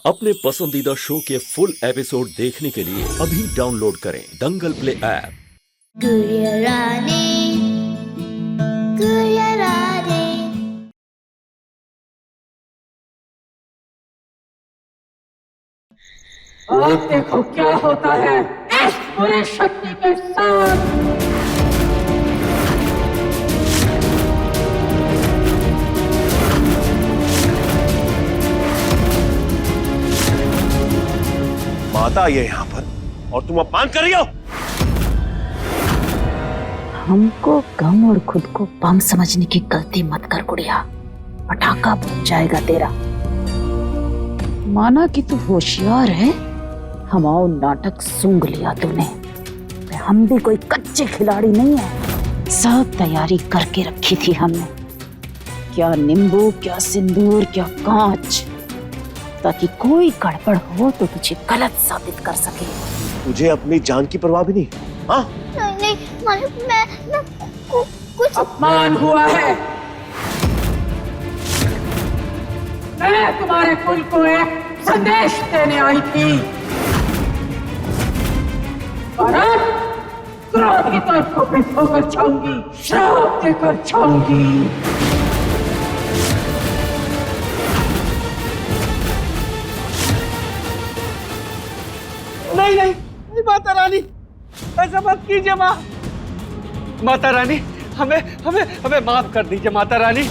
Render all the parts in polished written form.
अपने पसंदीदा शो के फुल एपिसोड देखने के लिए अभी डाउनलोड करें दंगल प्ले ऐप। गुरियाराने, गुरियाराने। अब देखो क्या होता है इस पूरी शक्ति के साथ। माता आई है यहाँ पर और तुम अपमान कर रही हो। हमको गम और खुद को बम समझने की गलती मत कर गुड़िया, पटाखा फूट जाएगा तेरा। माना कि तू होशियार है, हमारा नाटक सूंघ लिया तूने। हम भी कोई कच्चे खिलाड़ी नहीं है, सब तैयारी करके रखी थी हमने। क्या नींबू, क्या सिंदूर, क्या कांच, ताकि कोई गड़बड़ हो तो तुझे गलत साबित कर सके। तुझे अपनी जान की परवाह भी नहीं? हाँ? नहीं, मैं कुछ अपमान हुआ है। मैं तुम्हारे कुल को एक संदेश देने आई थी और अब क्रोध की तरफ को भिगोकर छाऊंगी, श्राप देकर छाऊंगी। नहीं नहीं नहीं माता रानी, ऐसा मत कीजिए माँ। माता रानी हमें हमें हमें माफ कर दीजिए माता रानी।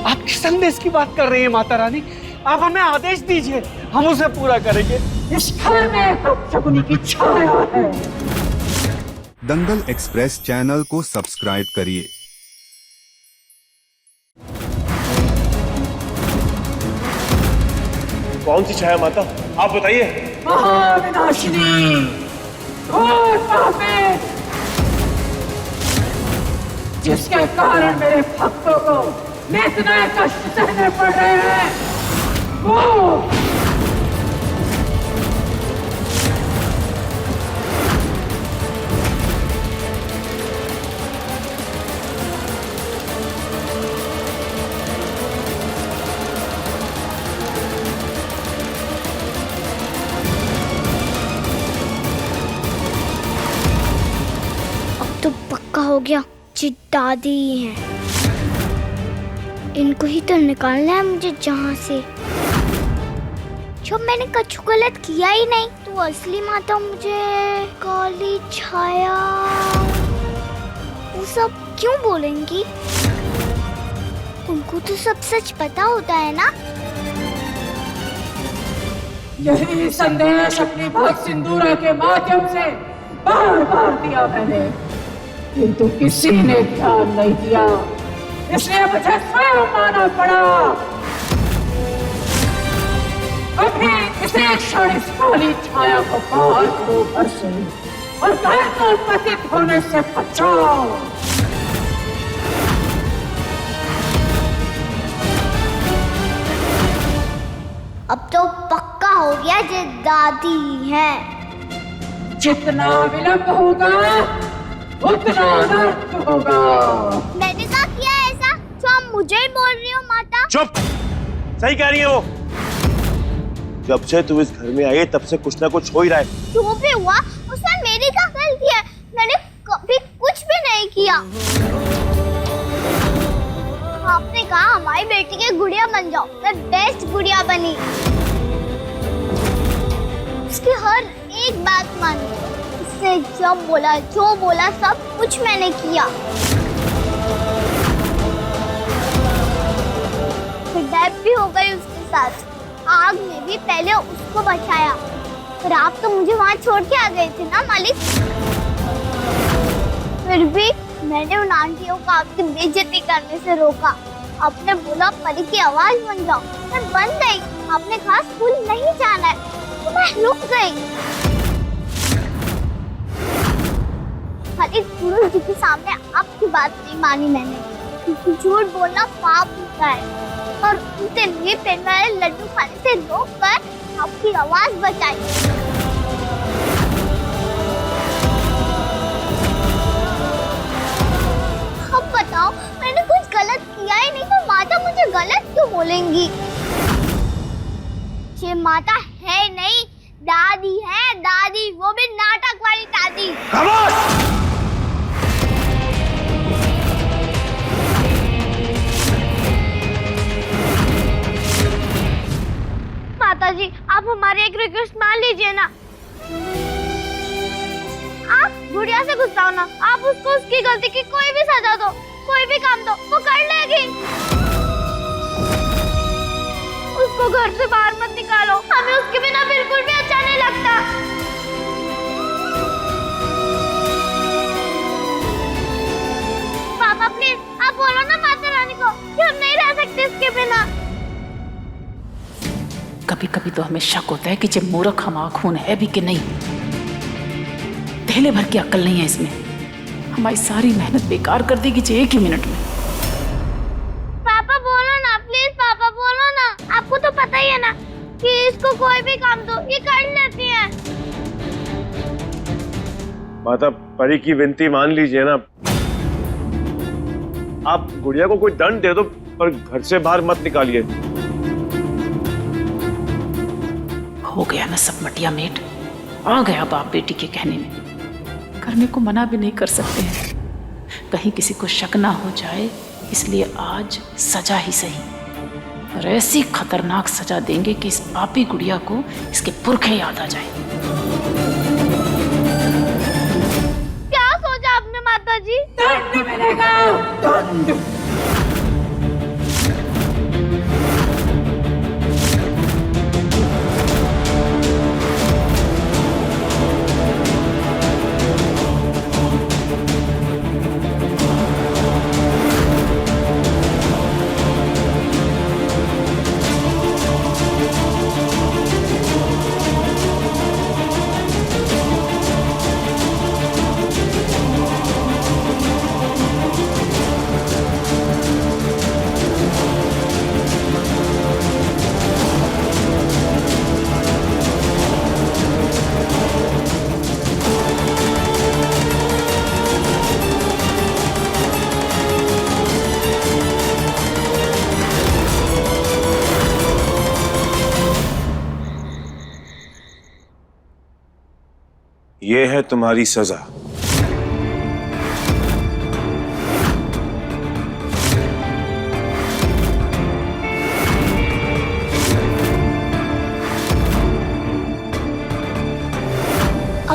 आप किस संदेश की बात कर रही हैं माता रानी? आप हमें आदेश दीजिए, हम उसे पूरा करेंगे। इस घर में अपशकुनी की छाया है। दंगल एक्सप्रेस चैनल को सब्सक्राइब करिए। कौन सी छाया माता, आप बताइए। महाविनाशिनी, घोर पापी, जिसके कारण मेरे भक्तों को इतने कष्ट सहने पड़ रहे हैं, वो तो पक्का हो गया, जी दादी ही हैं। इनको ही तो निकालना है मुझे जहाँ से। जब मैंने कुछ गलत किया ही नहीं तो असली माता मुझे काली छाया वो सब क्यों बोलेंगी? उनको तो सब सच पता होता है ना। यही संदेश अपनी भक्त सिंदूरा के माध्यम से बार बार दिया मैंने, किंतु किसी ने ध्यान नहीं दिया, इसलिए मुझे स्वयं आना पड़ा। अभी इसे क्षण इस काली छाया को बाहर करो घर से और घर को पतित होने से बचाओ। अब तो पक्का हो गया जी दादी है। जितना विलंब होगा उतना अनर्थ होगा। मैंने क्या किया ऐसा जो आप मुझे ही बोल रही हो माता? चुप, सही कह रही है वो। जब से तू इस घर में आई है तब से कुछ ना कुछ हो ही रहा है। जो भी हुआ उसमें मेरी क्या गलती है? मैंने कभी कुछ भी नहीं किया। आपने कहा हमारी बेटी के गुड़िया बन जाओ, मैं बेस्ट गुड़िया बनी। उसकी हर एक बात मानी, उसने जब बोला जो बोला सब कुछ मैंने किया। किडनैप भी हो गई उसके साथ, आग में भी पहले उसको बचाया। पर आप तो मुझे वहाँ छोड़ के आ गए थे ना मालिक। फिर भी मैंने उन आंटियों को आपकी बेइज्जती करने से रोका। आपने बोला परी की आवाज बन जाओ, मैं बन गई। आपने कहा स्कूल नहीं जाना है तो मैं रुक गई। खाली गुरु जी के सामने आपकी बात नहीं मानी मैंने, क्योंकि झूठ बोलना पाप होता है। और उनसे लिए पेन वाले लड्डू खाने से रोककर आपकी आवाज बचाई। अब बताओ, मैंने कुछ गलत किया ही नहीं तो माता मुझे गलत क्यों बोलेंगी? ये माता है नहीं, दादी है, दादी, वो भी नाटक वाली दादी। खामोश! माता जी, आप हमारी एक रिक्वेस्ट मान लीजिए ना। आप गुड़िया से गुस्सा ना, आप उसको उसकी गलती की कोई भी सजा दो, कोई भी काम दो, वो कर लेगी। उसको घर से बाहर मत निकालो, हमें उसके बिना बिल्कुल भी अच्छा नहीं लगता। पापा प्लीज, आप बोलो ना माता रानी को कि हम नहीं रह सकते इसके बिना। कभी कभी तो हमें शक होता है कि ये मूर्ख हमाखून है भी कि नहीं। थैले भर की अक्ल नहीं है इसमें, हमारी सारी मेहनत बेकार कर देगी ये एक ही मिनट में। पापा बोलो ना प्लीज, पापा बोलो ना। आपको तो पता ही है ना कि इसको कोई भी काम दो ये कर लेती है। माता, परी की विनती मान लीजिए ना। आप गुड़िया को कोई दंड दे दो, पर घर से बाहर मत निकालिए। हो गया ना सब मटिया मेट, आ गया बाप बेटी के कहने में। करने को मना भी नहीं कर सकते हैं, कहीं किसी को शक ना हो जाए, इसलिए आज सजा ही सही। और ऐसी खतरनाक सजा देंगे कि इस पापी गुड़िया को इसके पुरखे याद आ जाए। क्या सोचा आपने माता जी? दंड मिलेगा, दंड। ये है तुम्हारी सजा।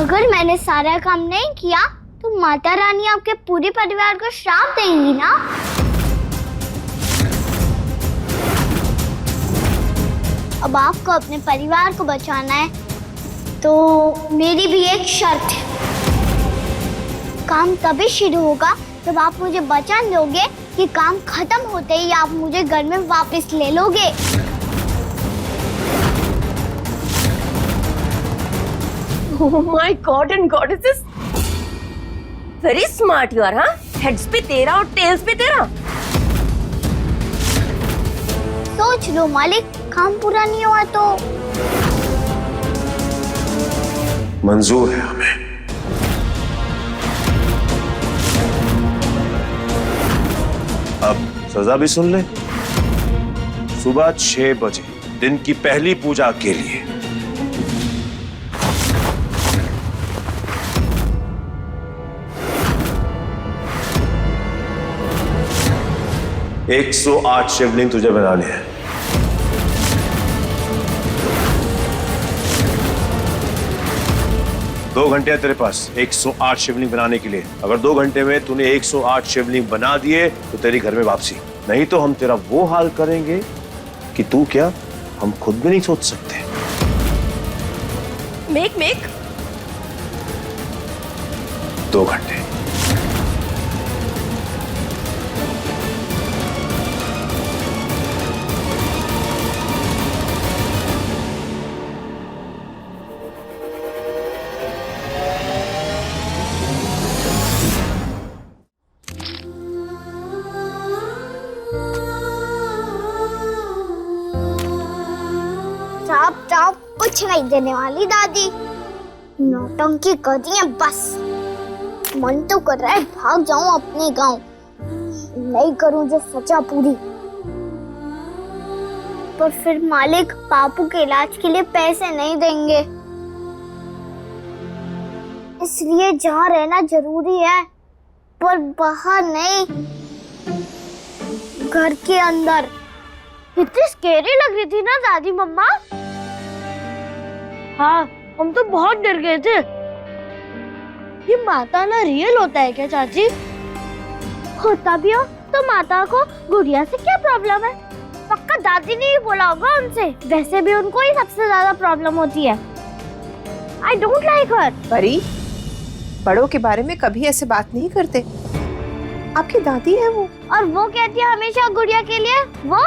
अगर मैंने सारा काम नहीं किया तो माता रानी आपके पूरे परिवार को श्राप देंगी ना। अब आपको अपने परिवार को बचाना है तो मेरी भी एक शर्त है। काम तभी शुरू होगा जब आप मुझे वचन दोगे कि काम खत्म होते ही आप मुझे घर में वापस ले लोगे। Oh my God and goddesses, very smart you are, हाँ? Heads पे तेरा और tails पे तेरा। सोच लो मालिक, काम पूरा नहीं हुआ तो मंजूर है हमें। अब सजा भी सुन ले। सुबह 6 बजे दिन की पहली पूजा के लिए 108 शिवलिंग तुझे बनाने हैं। दो घंटे तेरे पास 108 शिवलिंग बनाने के लिए। अगर 2 घंटे में तूने 108 शिवलिंग बना दिए तो तेरी घर में वापसी, नहीं तो हम तेरा वो हाल करेंगे कि तू क्या हम खुद भी नहीं सोच सकते। मेक 2 घंटे। चाप कुछ नहीं देने वाली दादी, नौटंकी कर दी है बस। मन तो कर रहा है भाग जाऊं अपने गांव, नहीं करूं जो सजा पूरी। पर फिर मालिक पापू के इलाज के लिए पैसे नहीं देंगे, इसलिए जहाँ रहना जरूरी है पर बाहर नहीं, घर के अंदर। कितनी स्केरी लग रही थी ना दादी मम्मा। हाँ, हम तो बहुत डर गए थे। ये माता ना रियल होता है क्या चाची? होता भी हो तो माता को गुड़िया से क्या प्रॉब्लम है? पक्का दादी ने ही बोला होगा उनसे। वैसे भी उनको ही सबसे ज्यादा प्रॉब्लम होती है। I don't like her। परी, बड़ों के बारे में कभी ऐसे बात नहीं करते। आपकी दादी है वो। और वो कहती है हमेशा गुड़िया के लिए। वो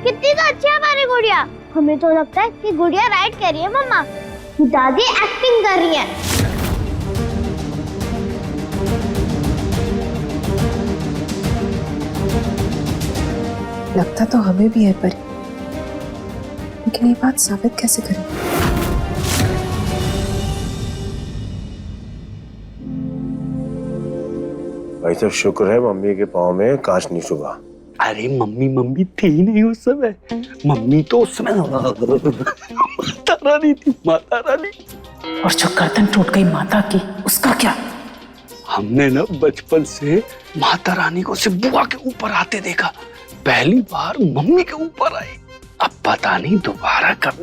कितनी तो अच्छी है हमारी गुड़िया। हमें तो लगता है कि गुड़िया राइट कह रही है मम्मा, दादी एक्टिंग कर रही है। लगता तो हमें भी है परी, लेकिन ये बात साबित कैसे करें? भाई साहब शुक्र है मम्मी के पाँव में कांच नहीं चुभा। अरे मम्मी थी ही नहीं उस समय। मम्मी तो उस समय माता रानी थी, माता रानी। और जो गर्दन टूट गई माता की, उसका क्या? हमने ना बचपन से माता रानी को सिर्फ बुआ के ऊपर आते देखा, पहली बार मम्मी के ऊपर आई। अब पता नहीं दोबारा कब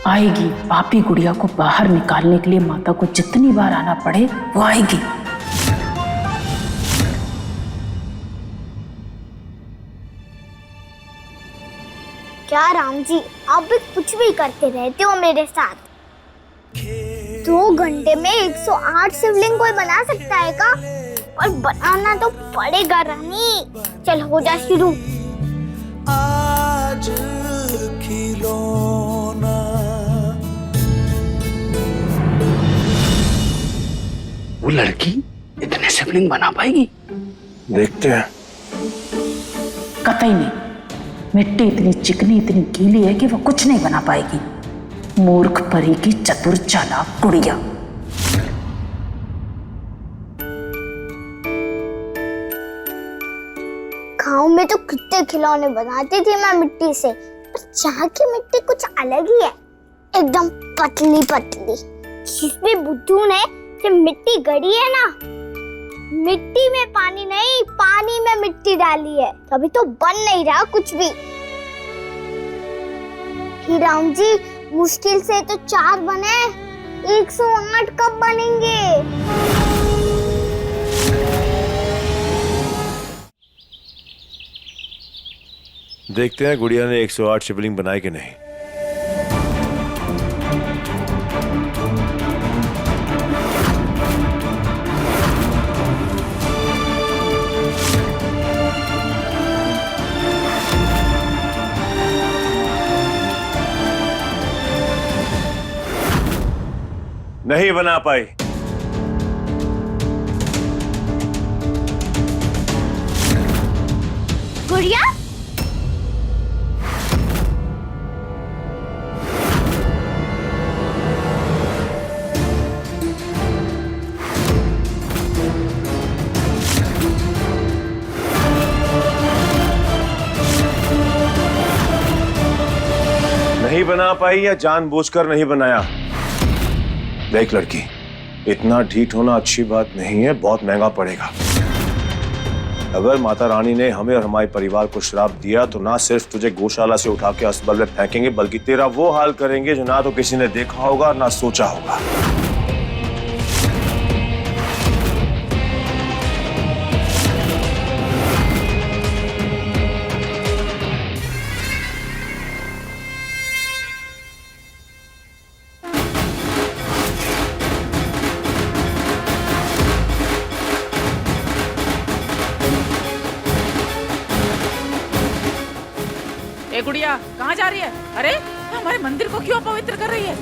आएगी। पापी गुड़िया को बाहर निकालने के लिए माता को जितनी बार आना पड़े वो आएगी। क्या राम जी, आप भी कुछ भी करते रहते हो मेरे साथ। 2 घंटे में 108 शिवलिंग कोई बना सकता है का? और बनाना तो पड़ेगा रानी। चल हो जा शुरू। आज खिलौना। वो लड़की इतने शिवलिंग बना पाएगी? देखते हैं। कतई नहीं। मिट्टी इतनी चिकनी, इतनी गीली है कि वो कुछ नहीं बना पाएगी। मूर्ख परी की चतुर चालाक गुड़िया। गाँव में तो कितने खिलौने बनाती थी मैं मिट्टी से, पर यहाँ की मिट्टी कुछ अलग ही है, एकदम पतली पतली। जिसमें बुद्धू ने जो मिट्टी गड़ी है ना, मिट्टी में पानी नहीं, पानी में मिट्टी डाली है, तभी तो बन नहीं रहा कुछ भी। ही राम जी, मुश्किल से तो 4 बने, 108 कब बनेंगे? देखते हैं गुड़िया ने 108 शिवलिंग बनाई कि नहीं। नहीं बना पाई। गुड़िया, नहीं बना पाई या जानबूझकर नहीं बनाया? देख लड़की, इतना ढीठ होना अच्छी बात नहीं है, बहुत महंगा पड़ेगा। अगर माता रानी ने हमें और हमारे परिवार को श्राप दिया तो ना सिर्फ तुझे गौशाला से उठा के अस्पताल में फेंकेंगे, बल्कि तेरा वो हाल करेंगे जो ना तो किसी ने देखा होगा ना सोचा होगा। ए गुड़िया, कहाँ जा रही है? अरे हमारे मंदिर को क्यों पवित्र कर रही है?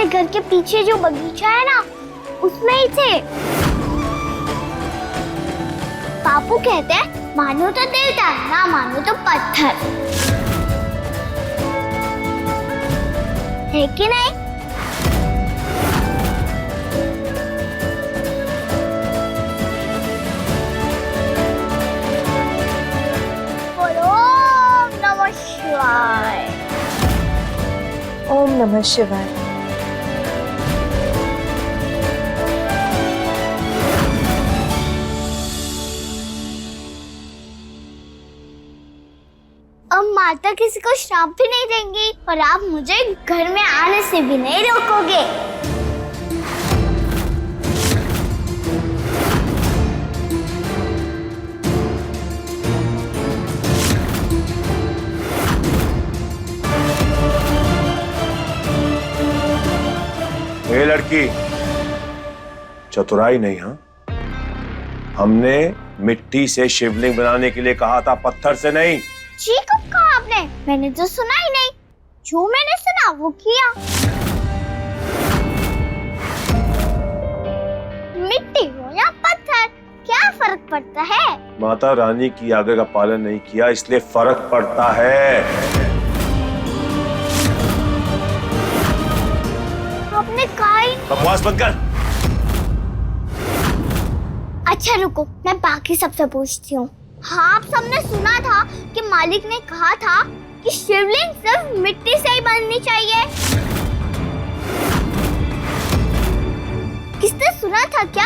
अपने घर के पीछे जो बगीचा है ना, उसमें ही थे। पापू कहते हैं मानो तो देवता, ना मानो तो पत्थर, है कि नहीं? बोलो नमः शिवाय। ओम नमः शिवाय। अब माता किसी को श्राप भी नहीं देंगी और आप मुझे घर में आने से भी नहीं रोकोगे। ए लड़की, चतुराई नहीं, हाँ? हमने मिट्टी से शिवलिंग बनाने के लिए कहा था, पत्थर से नहीं। जी कब कहा आपने? मैंने तो सुना ही नहीं। जो मैंने सुना वो किया। मिट्टी हो या पत्थर, क्या फर्क पड़ता है? माता रानी की आज्ञा का पालन नहीं किया, इसलिए फर्क पड़ता है। आपने कहा ही। बकवास बंद कर। अच्छा रुको, मैं बाकी सबसे पूछती हूँ। हाँ, आप सबने सुना था कि मालिक ने कहा था कि शिवलिंग सिर्फ मिट्टी से ही बननी चाहिए। किसने सुना था क्या?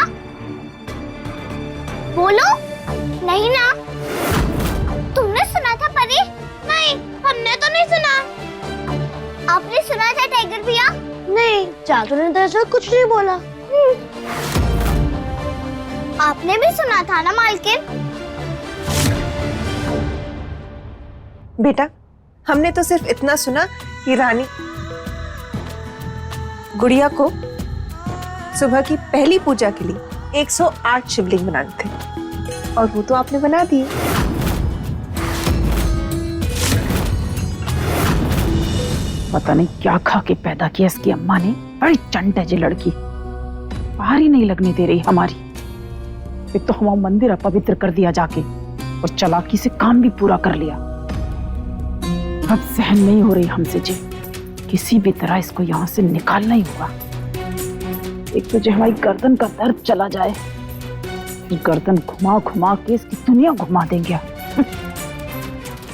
बोलो। नहीं ना? तुमने सुना था परी? नहीं, हमने तो नहीं सुना। आपने सुना था टाइगर भैया? नहीं, जादू ने दरअसल कुछ नहीं बोला। आपने भी सुना था ना मालकिन? बेटा, हमने तो सिर्फ इतना सुना कि रानी गुड़िया को सुबह की पहली पूजा के लिए 108 शिवलिंग बनाने थे और वो तो आपने बना दिए। पता नहीं क्या खा के पैदा किया इसकी अम्मा ने। बड़ी चंट है जी लड़की, बाहर ही नहीं लगने दे रही हमारी। एक तो हमारा मंदिर अपवित्र कर दिया जाके और चालाकी से काम भी पूरा कर लिया। अब सहन नहीं हो रही हमसे जी, किसी भी तरह इसको यहाँ से निकालना ही होगा। एक तो जो हमारी गर्दन का दर्द चला जाए, गर्दन घुमा घुमा के इसकी दुनिया घुमा देंगे।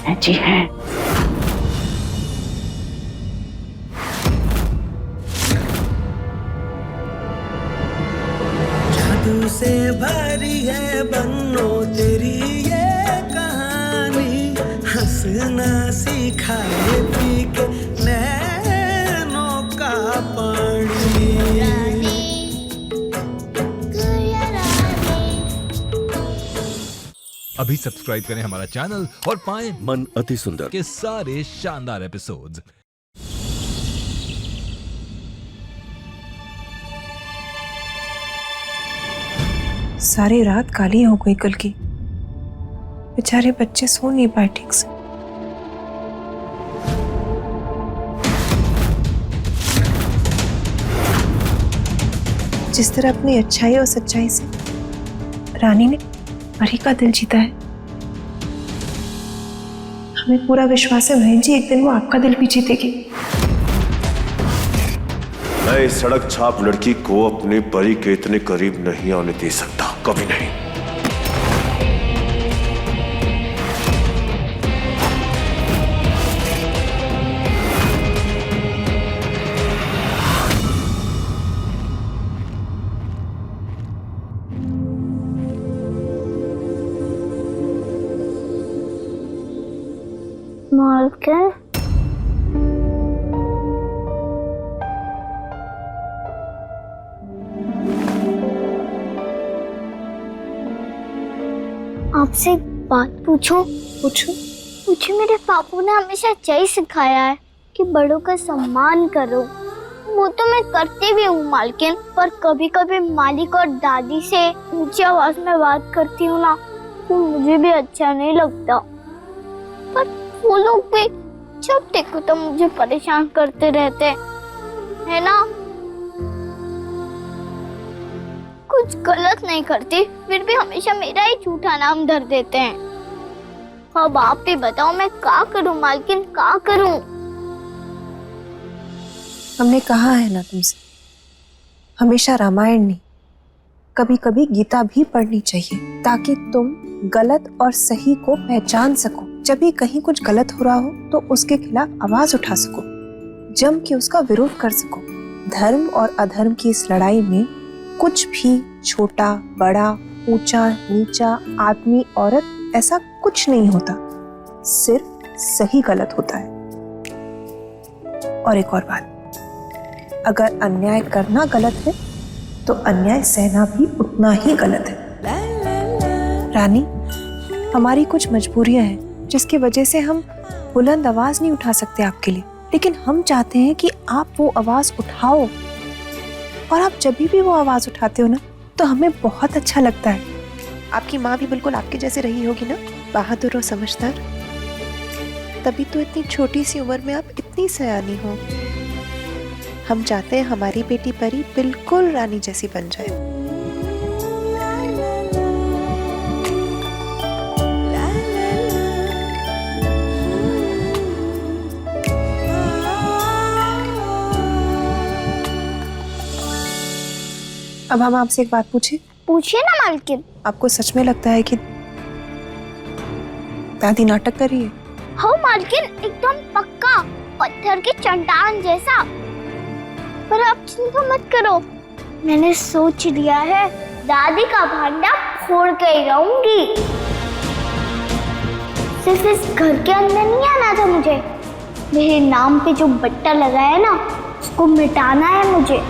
हैं जी हैं। जादू से भरी है बन्नो तेरी ये कहानी, हंसना सिखाए पी के नैनों का पानी। अभी सब्सक्राइब करें हमारा चैनल और पाएं मन अति सुंदर के सारे शानदार एपिसोड्स। सारी रात काली हो गई कल की। बेचारे बच्चे सो नहीं पाए ठीक से। जिस तरह अपनी अच्छाई और सच्चाई से रानी ने परी का दिल जीता है, हमें पूरा विश्वास है बहन जी, एक दिन वो आपका दिल भी जीतेगी। मैं इस सड़क छाप लड़की को अपने परी के इतने करीब नहीं आने दे सकता, कभी नहीं। मालकिन, आपसे एक बात पूछूं? पूछो। मुझे मेरे पापू ने हमेशा यही सिखाया है कि बड़ों का सम्मान करो। वो तो मैं करती भी हूँ मालकिन, पर कभी कभी मालिक और दादी से ऊंची आवाज में बात करती हूँ ना, तो मुझे भी अच्छा नहीं लगता। पर वो लोग भी जब देखो तो मुझे परेशान करते रहते हैं ना। कुछ गलत नहीं करती, फिर भी हमेशा मेरा ही झूठा नाम धर देते हैं। अब आप ही बताओ मैं क्या करूं मालकिन, क्या करूं? हमने कहा है ना तुमसे, हमेशा रामायण नहीं, कभी कभी गीता भी पढ़नी चाहिए ताकि तुम गलत और सही को पहचान सको। जब भी कहीं कुछ गलत हो रहा हो तो उसके खिलाफ आवाज उठा सको, जम के उसका विरोध कर सको। धर्म और अधर्म की इस लड़ाई में कुछ भी छोटा बड़ा, ऊंचा नीचा, आदमी औरत ऐसा कुछ नहीं होता, सिर्फ सही गलत होता है। और एक और बात, अगर अन्याय करना गलत है तो अन्याय सहना भी उतना ही गलत है। रानी, हमारी कुछ मजबूरियां हैं जिसकी वजह से हम बुलंद आवाज नहीं उठा सकते आपके लिए, लेकिन हम चाहते हैं कि आप वो आवाज उठाओ। और आप जब भी वो आवाज उठाते हो ना तो हमें बहुत अच्छा लगता है। आपकी माँ भी बिल्कुल आपके जैसे रही होगी ना, बहादुर और समझदार। तभी तो इतनी छोटी सी उम्र में आप इतनी सयानी हो। हम चाहते हैं हमारी बेटी परी बिल्कुल रानी जैसी बन जाए। अब हम आपसे एक बात पूछे? पूछिए ना मालकिन। आपको सच में लगता है कि दादी नाटक कर रही है? हाँ मालकिन, एकदम पक्का, पत्थर की चट्टान जैसा। पर आप चिंता मत करो, मैंने सोच लिया है, दादी का भांडा फोड़ के ही रहूंगी। सिर्फ इस घर के अंदर नहीं आना था मुझे, मेरे नाम पे जो बट्टा लगा है ना उसको मिटाना है मुझे।